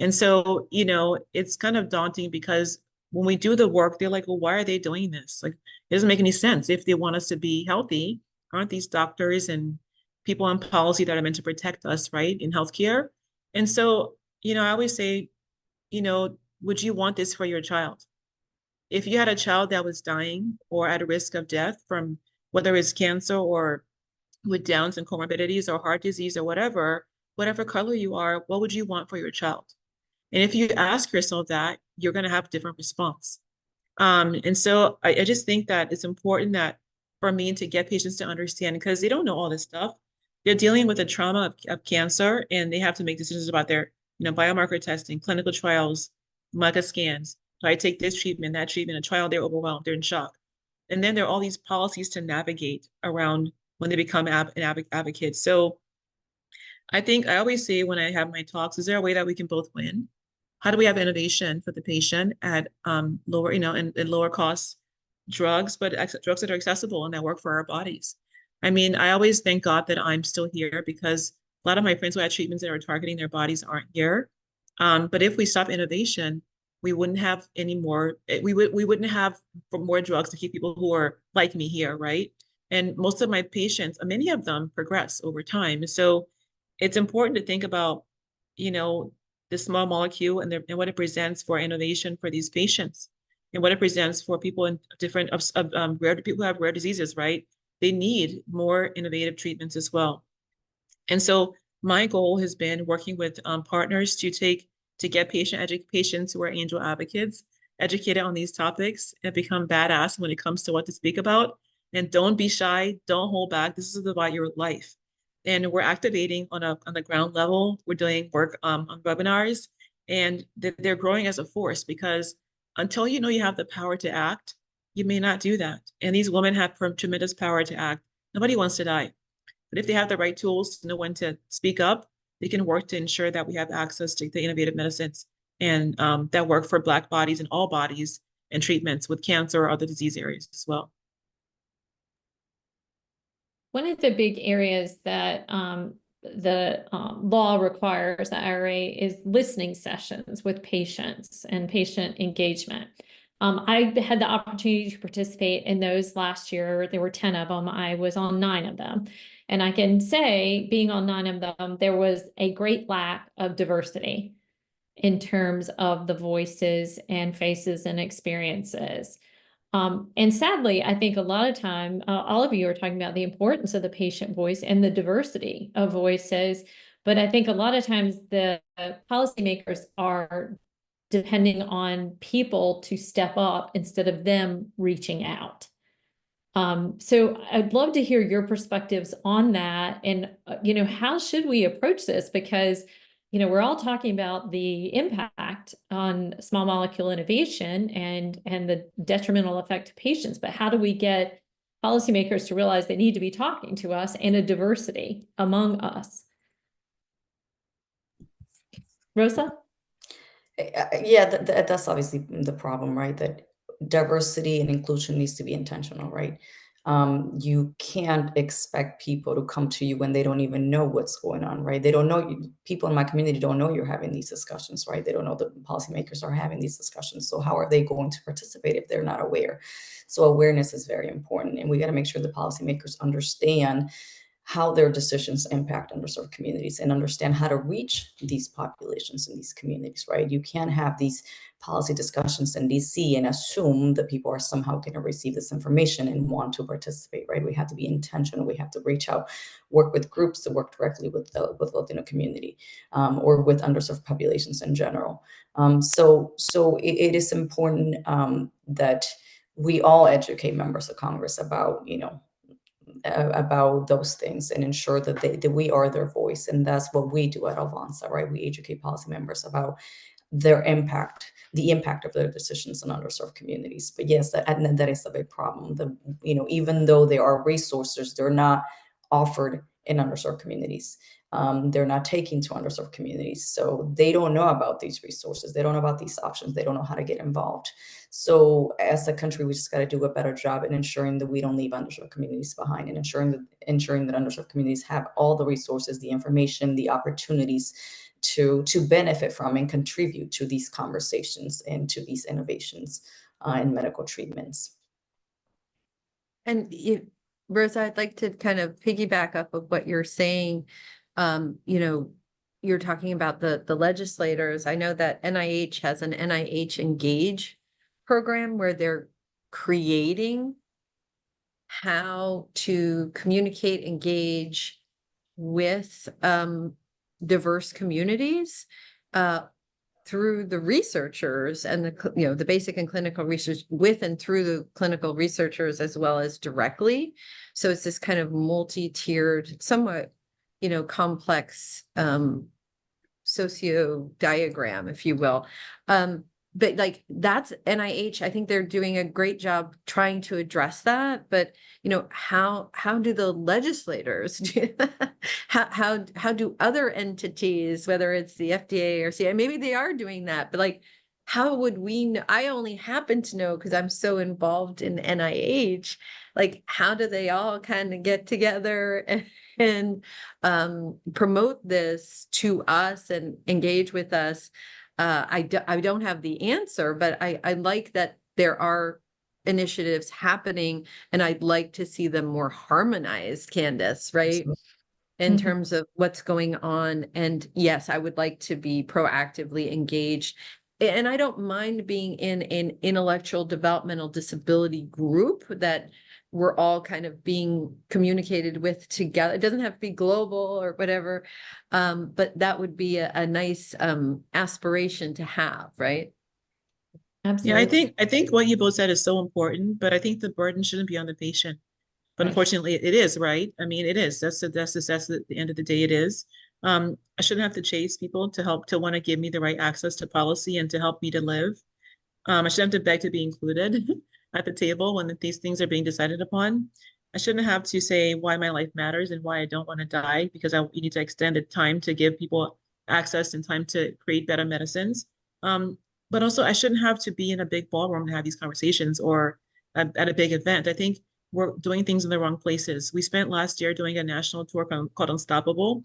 And so, it's kind of daunting because when we do the work, they're like, well, why are they doing this? Like, it doesn't make any sense. If they want us to be healthy, aren't these doctors and people in policy that are meant to protect us, right, in healthcare? And so, I always say, would you want this for your child? If you had a child that was dying or at a risk of death from whether it's cancer or with Downs and comorbidities or heart disease or whatever color you are, what would you want for your child? And if you ask yourself that, you're going to have a different response. And so I just think that it's important that for me to get patients to understand, because they don't know all this stuff. They're dealing with the trauma of cancer, and they have to make decisions about their, biomarker testing, clinical trials, MACA scans. Do I take this treatment, that treatment, a trial? They're overwhelmed, they're in shock. And then there are all these policies to navigate around when they become an advocate. So I think I always say when I have my talks, is there a way that we can both win? How do we have innovation for the patient at lower, and lower cost drugs, but drugs that are accessible and that work for our bodies? I mean, I always thank God that I'm still here because a lot of my friends who had treatments that are targeting their bodies aren't here. But if we stop innovation, we wouldn't have any more, we wouldn't have more drugs to keep people who are like me here, right? And most of my patients, many of them progress over time. So it's important to think about, the small molecule and what it presents for innovation for these patients and what it presents for people in different rare people who have rare diseases, right? They need more innovative treatments as well. And so my goal has been working with partners to get patients who are angel advocates, educated on these topics and become badass when it comes to what to speak about. And don't be shy, don't hold back. This is about your life. And we're activating on the ground level. We're doing work on webinars, and they're growing as a force because until you have the power to act, you may not do that. And these women have tremendous power to act. Nobody wants to die. But if they have the right tools to know when to speak up, they can work to ensure that we have access to the innovative medicines and that work for Black bodies and all bodies and treatments with cancer or other disease areas as well. One of the big areas that the law requires, the IRA, is listening sessions with patients and patient engagement. I had the opportunity to participate in those last year. There were 10 of them. I was on 9 of them. And I can say, being on 9 of them, there was a great lack of diversity in terms of the voices and faces and experiences. And sadly, I think a lot of time, all of you are talking about the importance of the patient voice and the diversity of voices. But I think a lot of times the policymakers are depending on people to step up instead of them reaching out. So I'd love to hear your perspectives on that. And, how should we approach this? Because we're all talking about the impact on small molecule innovation and the detrimental effect to patients, but how do we get policymakers to realize they need to be talking to us and a diversity among us? Rosa? Yeah, that's obviously the problem, right? That diversity and inclusion needs to be intentional, right? You can't expect people to come to you when they don't even know what's going on, right? They don't know people in my community don't know you're having these discussions, right? They don't know the policymakers are having these discussions. So how are they going to participate if they're not aware? So awareness is very important, and we got to make sure the policymakers understand how their decisions impact underserved communities and understand how to reach these populations in these communities, right? You can't have these policy discussions in DC and assume that people are somehow going to receive this information and want to participate, right? We have to be intentional. We have to reach out, work with groups to work directly with the Latino community, or with underserved populations in general. So it is important that we all educate members of Congress about, about those things and ensure that we are their voice. And that's what we do at Avanza, right? We educate policy members about their impact, the impact of their decisions on underserved communities. But yes, that is a big problem. Even though there are resources, they're not offered in underserved communities. They're not taken to underserved communities. So they don't know about these resources. They don't know about these options. They don't know how to get involved. So as a country, we just got to do a better job in ensuring that we don't leave underserved communities behind, and ensuring that underserved communities have all the resources, the information, the opportunities to benefit from and contribute to these conversations and to these innovations in medical treatments. And Rosa, I'd like to kind of piggyback up of what you're saying. You're talking about the legislators. I know that NIH has an NIH Engage program where they're creating how to communicate, engage with diverse communities through the researchers and the basic and clinical research with and through the clinical researchers, as well as directly. So it's this kind of multi-tiered, somewhat complex socio diagram, if you will. But like that's NIH. I think they're doing a great job trying to address that. But how do the legislators do how do other entities, whether it's the FDA or CI, maybe they are doing that, but like how would we know? I only happen to know because I'm so involved in NIH. Like, how do they all kind of get together and promote this to us and engage with us? I don't have the answer, but I like that there are initiatives happening, and I'd like to see them more harmonized, Candace, right? In terms of what's going on. And yes, I would like to be proactively engaged. And I don't mind being in an intellectual developmental disability group that we're all kind of being communicated with together. It doesn't have to be global or whatever, but that would be a nice aspiration to have, right? Absolutely. Yeah, I think what you both said is so important, but I think the burden shouldn't be on the patient. But unfortunately, it is, right? I mean, it is. That's at the end of the day, it is. I shouldn't have to chase people to want to give me the right access to policy and to help me to live. I shouldn't have to beg to be included at the table when these things are being decided upon. I shouldn't have to say why my life matters and why I don't want to die, because you need to extend the time to give people access and time to create better medicines. But also, I shouldn't have to be in a big ballroom to have these conversations or at a big event. I think we're doing things in the wrong places. We spent last year doing a national tour called Unstoppable.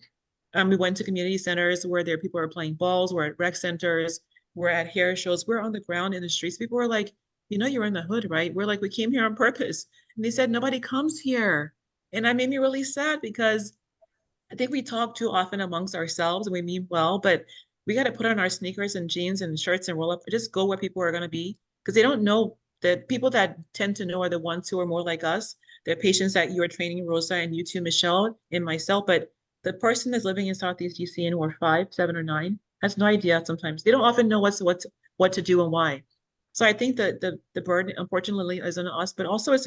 We went to community centers where people are playing balls. We're at rec centers. We're at hair shows. We're on the ground in the streets. People were like, you're in the hood, right? We're like, we came here on purpose. And they said, nobody comes here. And that made me really sad, because I think we talk too often amongst ourselves and we mean well, but we got to put on our sneakers and jeans and shirts and roll up, just go where people are going to be, because they don't know. The people that tend to know are the ones who are more like us. They're patients that you are training, Rosa, and you too, Michelle, and myself. But the person that's living in Southeast DC in Ward 5, 7, or 9 has no idea sometimes. They don't often know what to do and why. So I think that the burden, unfortunately, is on us, but also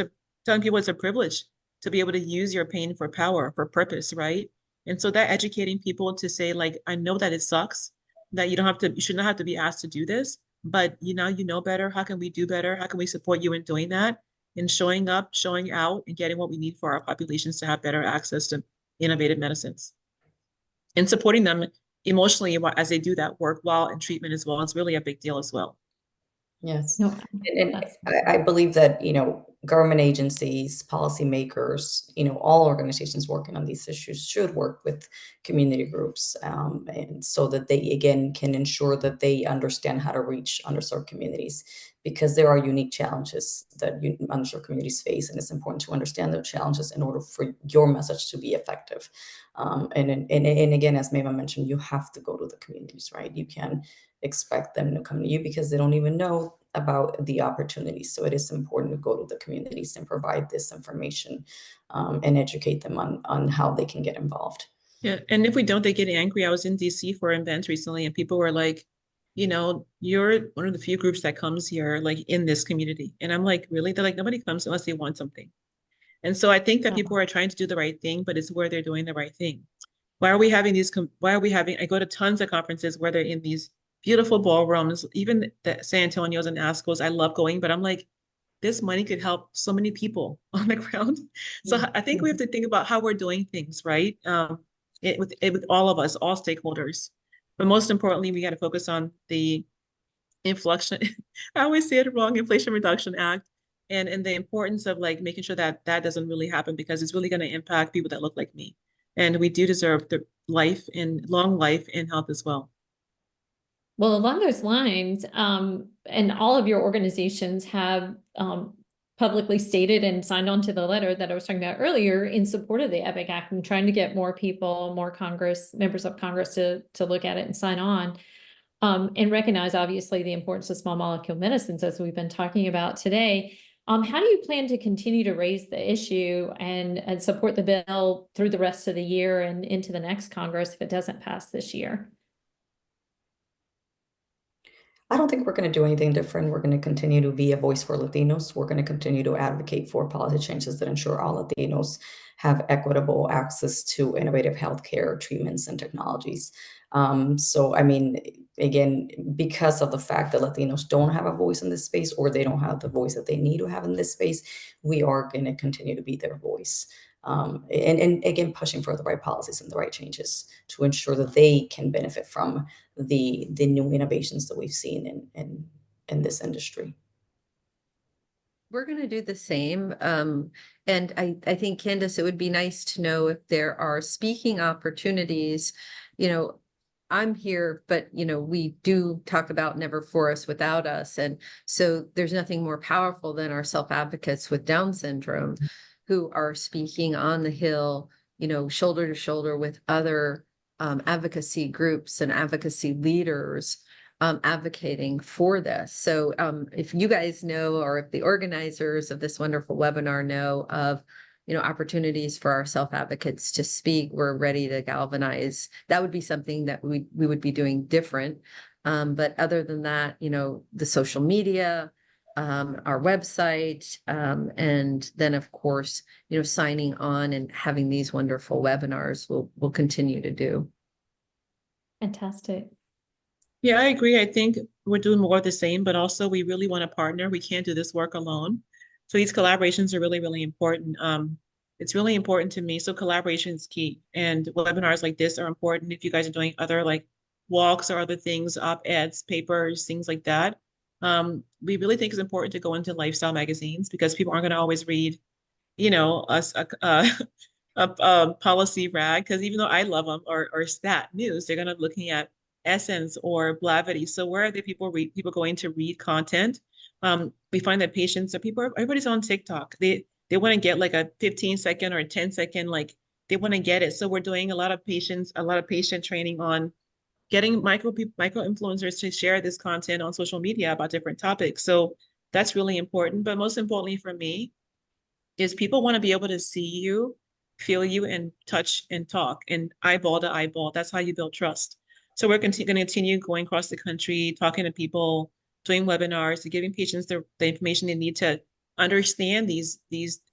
telling people it's a privilege to be able to use your pain for power, for purpose, right? And so that educating people to say, like, I know that it sucks, that you should not have to be asked to do this, but you know better. How can we do better? How can we support you in doing that? And showing up, showing out, and getting what we need for our populations to have better access to innovative medicines. And supporting them emotionally as they do that work while in treatment as well is really a big deal as well. Yes. No, And that's I believe that, government agencies, policymakers, all organizations working on these issues should work with community groups, and so that they, again, can ensure that they understand how to reach underserved communities, because there are unique challenges that underserved communities face, and it's important to understand those challenges in order for your message to be effective. And again, as Mema mentioned, you have to go to the communities, right? You can expect them to come to you because they don't even know about the opportunities. So it is important to go to the communities and provide this information, and educate them on how they can get involved. Yeah, and if we don't, they get angry. I was in DC for an event recently, and people were like, you're one of the few groups that comes here, like in this community. And I'm like, really? They're like, nobody comes unless they want something. And so I think that people are trying to do the right thing, but it's where they're doing the right thing. Why are we having I go to tons of conferences where they're in these beautiful ballrooms, even the San Antonio's and ASCO's, I love going, but I'm like, this money could help so many people on the ground. So I think we have to think about how we're doing things, right? With all of us, all stakeholders. But most importantly, we got to focus on the inflation. I always say it wrong, Inflation Reduction Act, and the importance of like making sure that that doesn't really happen, because it's really going to impact people that look like me. And we do deserve the long life and health as well. Well, along those lines, and all of your organizations have publicly stated and signed on to the letter that I was talking about earlier in support of the EPIC Act and trying to get more people, more members of Congress to look at it and sign on. And recognize obviously the importance of small molecule medicines as we've been talking about today. How do you plan to continue to raise the issue and support the bill through the rest of the year and into the next Congress if it doesn't pass this year? I don't think we're going to do anything different. We're going to continue to be a voice for Latinos. We're going to continue to advocate for policy changes that ensure all Latinos have equitable access to innovative healthcare treatments and technologies. So, I mean, again, because of the fact that Latinos don't have a voice in this space, or they don't have the voice that they need to have in this space, we are going to continue to be their voice. And again, pushing for the right policies and the right changes to ensure that they can benefit from the new innovations that we've seen in this industry. We're going to do the same. And I think, Candace, it would be nice to know if there are speaking opportunities. I'm here, but we do talk about never for us, without us. And so there's nothing more powerful than our self-advocates with Down syndrome who are speaking on the Hill, shoulder to shoulder with other advocacy groups and advocacy leaders advocating for this. So if you guys know, or if the organizers of this wonderful webinar know of opportunities for our self-advocates to speak, we're ready to galvanize. That would be something that we would be doing different. But other than that, the social media, our website, and then of course, signing on and having these wonderful webinars we'll continue to do. Fantastic. Yeah, I agree. I think we're doing more of the same, but also we really want to partner. We can't do this work alone. So these collaborations are really, really important. It's really important to me. So collaboration is key. And webinars like this are important. If you guys are doing other like walks or other things, op-eds, papers, things like that, we really think it's important to go into lifestyle magazines, because people aren't going to always read, a policy rag, because even though I love them, or Stat News, they're going to be looking at Essence or Blavity. So where are the people going to read content? We find that everybody's on TikTok. They want to get like a 15-second or a 10-second, like they want to get it. So we're doing a lot of patient training on getting micro influencers to share this content on social media about different topics. So that's really important. But most importantly for me is people want to be able to see you, feel you, and touch and talk, and eyeball to eyeball. That's how you build trust. So we're going to continue going across the country, talking to people, doing webinars, giving patients the information they need to understand these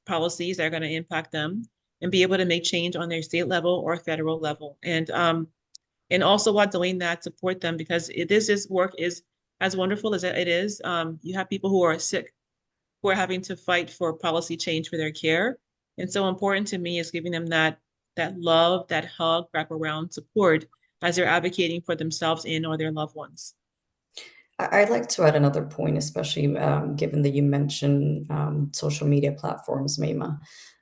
policies that are going to impact them, and be able to make change on their state level or federal level. And also while doing that, support them, because this work is as wonderful as it is. You have people who are sick, who are having to fight for policy change for their care. And so important to me is giving them that love, that hug, wraparound support as they're advocating for themselves and or their loved ones. I'd like to add another point, especially given that you mentioned social media platforms, Mayma.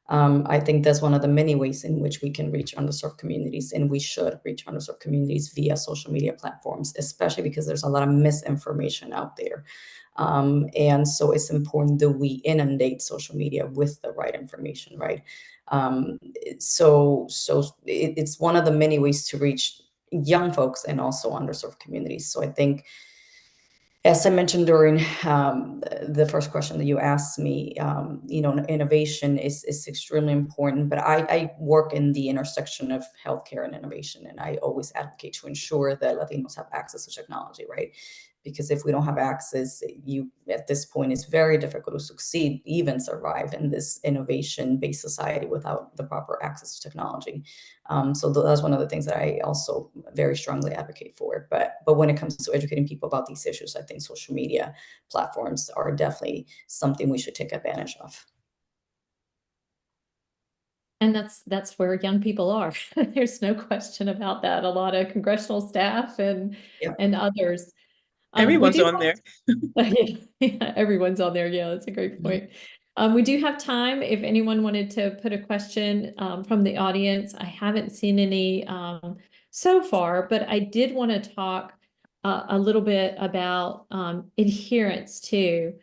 I think that's one of the many ways in which we can reach underserved communities, and we should reach underserved communities via social media platforms, especially because there's a lot of misinformation out there. And so it's important that we inundate social media with the right information, right? It's one of the many ways to reach young folks and also underserved communities. So I think, as I mentioned during the first question that you asked me, innovation is extremely important, but I work in the intersection of healthcare and innovation, and I always advocate to ensure that Latinos have access to technology, right? Because if we don't have access, at this point, it's very difficult to succeed, even survive in this innovation-based society without the proper access to technology. So that's one of the things that I also very strongly advocate for. But when it comes to educating people about these issues, I think social media platforms are definitely something we should take advantage of. And that's where young people are. There's no question about that. A lot of congressional staff and others. Everyone's on there. Yeah, everyone's on there. Yeah, that's a great point. We do have time if anyone wanted to put a question from the audience. I haven't seen any so far, but I did want to talk a little bit about adherence too.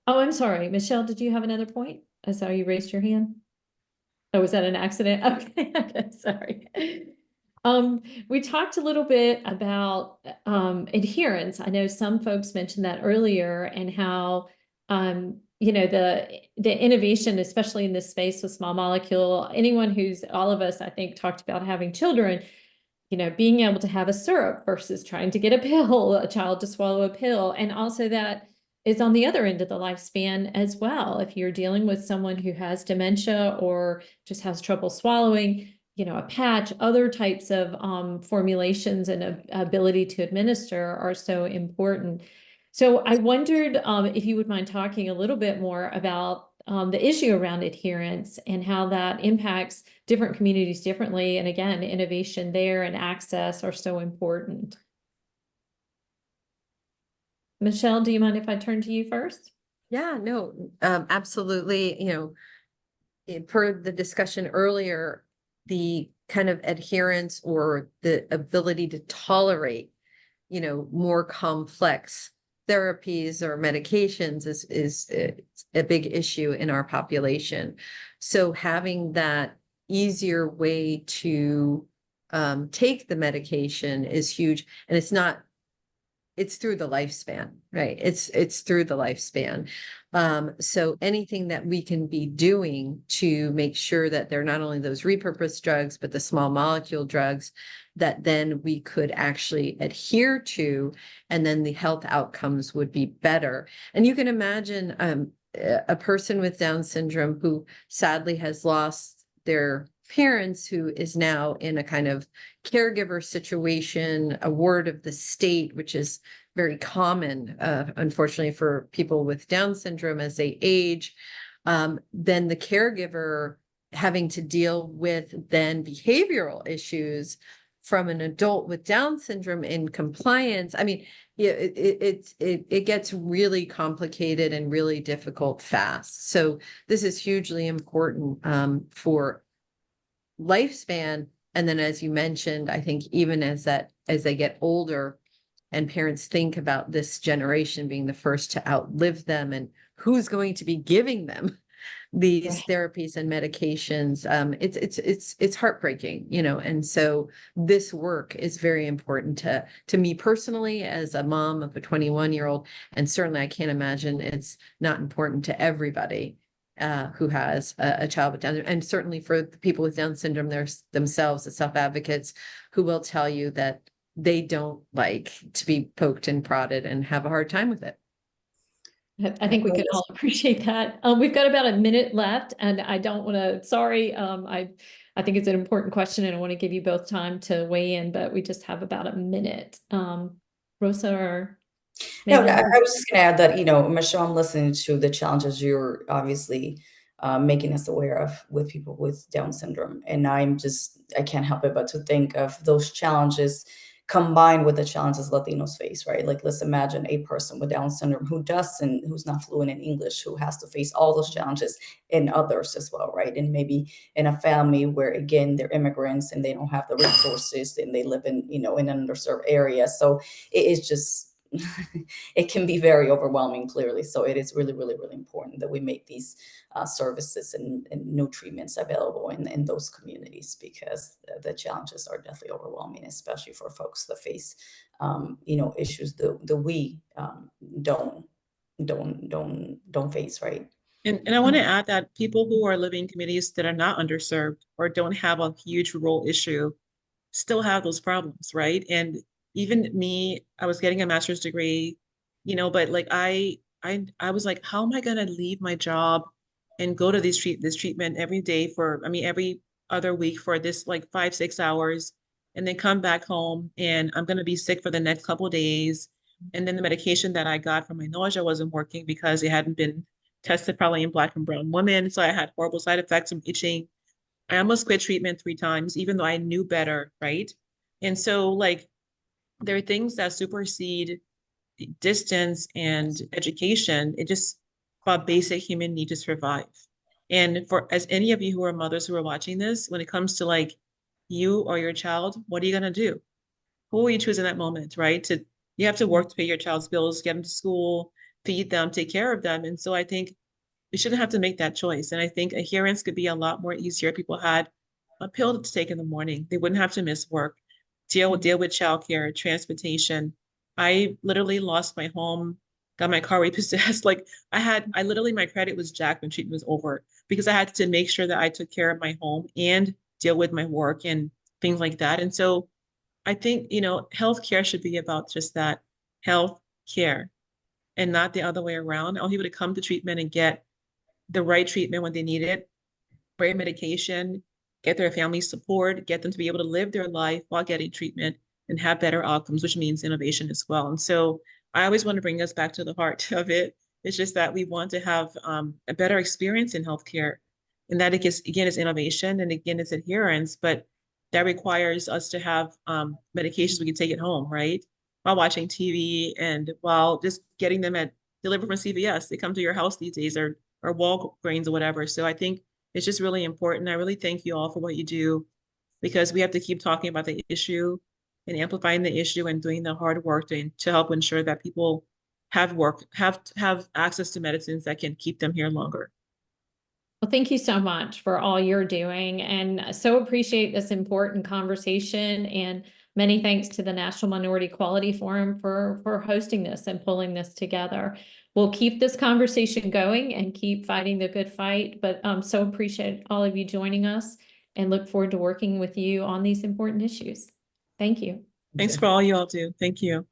Oh, I'm sorry. Michelle, did you have another point? I saw you raised your hand. Oh, was that an accident? Okay, sorry. We talked a little bit about adherence. I know some folks mentioned that earlier, and how the innovation, especially in this space with small molecule. Anyone who's, all of us, I think, talked about having children. Being able to have a syrup versus trying to get a child to swallow a pill, and also that is on the other end of the lifespan as well. If you're dealing with someone who has dementia or just has trouble swallowing, a patch, other types of formulations and ability to administer are so important. So I wondered if you would mind talking a little bit more about the issue around adherence and how that impacts different communities differently. And again, innovation there and access are so important. Michelle, do you mind if I turn to you first? Yeah, no, absolutely. Per the discussion earlier, the kind of adherence or the ability to tolerate, more complex therapies or medications is a big issue in our population. So having that easier way to take the medication is huge, and it's through the lifespan, right? It's through the lifespan. So anything that we can be doing to make sure that they're not only those repurposed drugs, but the small molecule drugs that then we could actually adhere to, and then the health outcomes would be better. And you can imagine a person with Down syndrome who sadly has lost their parents, who is now in a kind of caregiver situation, a ward of the state, which is very common, unfortunately, for people with Down syndrome as they age. Then the caregiver having to deal with then behavioral issues from an adult with Down syndrome in compliance. I mean, it gets really complicated and really difficult fast. So this is hugely important for lifespan. And then, as you mentioned, I think even as they get older and parents think about this generation being the first to outlive them, and who's going to be giving them these therapies and medications, it's heartbreaking, and so this work is very important to me personally as a mom of a 21-year-old, and certainly I can't imagine it's not important to everybody who has a child with Down syndrome, and certainly for the people with Down syndrome, there's themselves, the self-advocates, who will tell you that they don't like to be poked and prodded and have a hard time with it. I think we can all appreciate that. We've got about a minute left, and I don't want to, sorry, I think it's an important question, and I want to give you both time to weigh in, but we just have about a minute. Rosa or... No, I was just going to add that, Michelle, I'm listening to the challenges you're obviously making us aware of with people with Down syndrome. And I can't help it but to think of those challenges combined with the challenges Latinos face, right? Like, let's imagine a person with Down syndrome who's not fluent in English, who has to face all those challenges, and others as well, right? And maybe in a family where, again, they're immigrants and they don't have the resources, and they live in, in an underserved area. So it is just, it can be very overwhelming, clearly. So it is really, really, really important that we make these services and new treatments available in those communities, because the challenges are definitely overwhelming, especially for folks that face, issues that we don't face, right? And I want to add that people who are living in communities that are not underserved or don't have a huge rural issue still have those problems, right? And even me, I was getting a master's degree, but like I was like, how am I gonna leave my job and go to this treatment every day every other week for this like 5-6 hours, and then come back home and I'm gonna be sick for the next couple of days. And then the medication that I got for my nausea wasn't working because it hadn't been tested probably in Black and brown women. So I had horrible side effects from itching. I almost quit treatment 3 times, even though I knew better, right? And so, like, there are things that supersede distance and education. It just about basic human need to survive. And for as any of you who are mothers who are watching this, when it comes to like you or your child, what are you gonna do? Who will you choose in that moment, right? You have to work to pay your child's bills, get them to school, feed them, take care of them. And so I think we shouldn't have to make that choice. And I think adherence could be a lot more easier if people had a pill to take in the morning. They wouldn't have to miss work, deal with childcare, transportation. I literally lost my home, got my car repossessed. Like I literally, my credit was jacked when treatment was over, because I had to make sure that I took care of my home and deal with my work and things like that. And so I think, healthcare should be about just that, health care, and not the other way around. I want people to come to treatment and get the right treatment when they need it, right medication, get their family support, get them to be able to live their life while getting treatment and have better outcomes, which means innovation as well. And so I always want to bring us back to the heart of it. It's just that we want to have a better experience in healthcare. And that, again, is innovation, and again, it's adherence, but that requires us to have medications we can take at home, right? While watching TV and while just getting them delivered from CVS. They come to your house these days, or Walgreens or whatever. So I think it's just really important. I really thank you all for what you do, because we have to keep talking about the issue and amplifying the issue and doing the hard work to help ensure that people have access to medicines that can keep them here longer. Well, thank you so much for all you're doing, and so appreciate this important conversation, and many thanks to the National Minority Quality Forum for hosting this and pulling this together. We'll keep this conversation going and keep fighting the good fight, but so appreciate all of you joining us and look forward to working with you on these important issues. Thank you. Thanks for all you all do. Thank you.